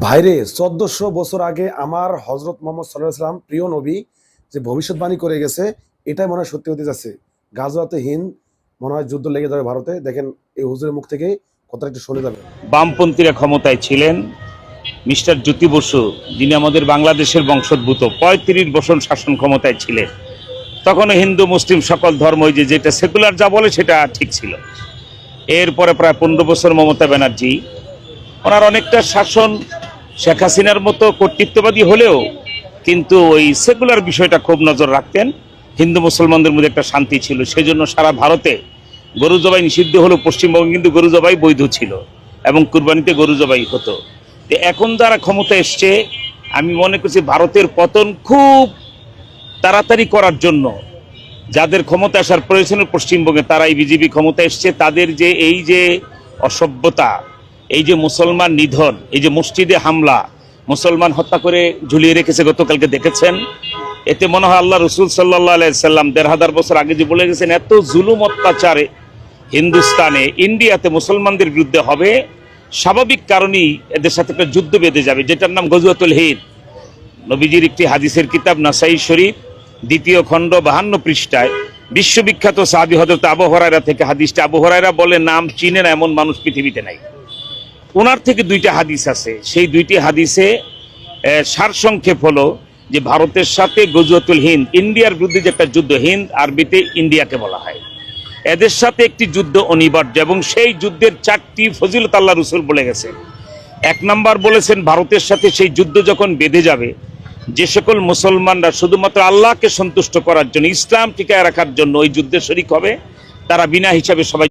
ভাইরে 1400 বছর আগে আমার হজরত মোহাম্মদ সাল্লাল্লাহু আলাইহি সাল্লাম প্রিয় নবী যে ভবিষ্যৎবাণী করে গেছে, এটাই মনে হয় সত্যি হতে যাচ্ছে। গাজওয়াতে হিন্দ মনে হয় যুদ্ধ লেগে যাবে ভারতে। দেখেন এই হুজুরের মুখ থেকে কথাটা একটু শুনে যাবে। বামপন্থীরা ক্ষমতায় ছিলেন। মিস্টার জ্যোতি বসু, যিনি আমাদের বাংলাদেশের বংশোদ্ভূত, ৩৫ বছর শাসন ক্ষমতায় ছিলেন। তখনও হিন্দু মুসলিম সকল ধর্ম, যেটা সেকুলার যা বলে সেটা ঠিক ছিল। এরপরে প্রায় ১৫ বছর মমতা ব্যানার্জি, ওনার অনেকটা শাসন শেখ হাসিনার মতো কর্তৃত্ববাদী হলেও কিন্তু ওই সেকুলার বিষয়টা খুব নজর রাখতেন। হিন্দু মুসলমানদের মধ্যে একটা শান্তি ছিল, সেই জন্য সারা ভারতে গরু জবাই নিষিদ্ধ হলেও পশ্চিমবঙ্গে কিন্তু গরু জবাই বৈধ ছিল এবং কুরবানিতে গরু জবাই হতো। এখন যারা ক্ষমতা এসছে, আমি মনে করছি ভারতের পতন খুব তাড়াতাড়ি করার জন্য যাদের ক্ষমতা আসার প্রয়োজন পশ্চিমবঙ্গে, তারাই বিজেপি ক্ষমতা এসছে। তাদের যে এই যে অসভ্যতা, এই যে মুসলমান নিধন, এই যে মসজিদে হামলা, মুসলমান হত্যা করে ঝুলিয়ে রেখেছে, গতকালকে দেখেছেন। এতে মনে হয় আল্লাহ রসুল সাল্লাল্লাহু আলাইহি সাল্লাম ১৫০০ বছর আগে যে বলে গেছেন, এত জুলুম অত্যাচারে হিন্দুস্তানে ইন্ডিয়াতে মুসলমানদের বিরুদ্ধে হবে, স্বাভাবিক কারণেই এদের সাথে একটা যুদ্ধ বেঁধে যাবে, যেটার নাম গজওয়াতুল হিন্দ। নবীজির একটি হাদিসের কিতাব নাসাই শরীফ ২য় খণ্ড ৫২ পৃষ্ঠায় বিশ্ববিখ্যাত সাহাবী হযরত আবু হুরায়রা থেকে হাদিসটা। আবু হুরায়রা বলে, নাম চিনে না এমন মানুষ পৃথিবীতে নাই। ওনার থেকে ২টা হাদিস আছে, সেই ২টি হাদিসে সারসংক্ষেপ হলো যে ভারতের সাথে গজওয়াতুল হিন্দ, ইন্ডিয়ার বিরুদ্ধে যে একটা যুদ্ধ, হিন্দ আরবিতে ইন্ডিয়াকে বলা হয়, এদের সাথে একটি যুদ্ধ অনিবার্য এবং সেই যুদ্ধের ৪টি ফজিলত আল্লাহ রসুল বলে গেছে। ১ নাম্বার বলেছেন, ভারতের সাথে সেই যুদ্ধ যখন বেঁধে যাবে, যে সকল মুসলমানরা শুধুমাত্র আল্লাহকে সন্তুষ্ট করার জন্য, ইসলাম টিকায় রাখার জন্য ওই যুদ্ধে শরীক হবে, তারা বিনা হিসাবে সবাই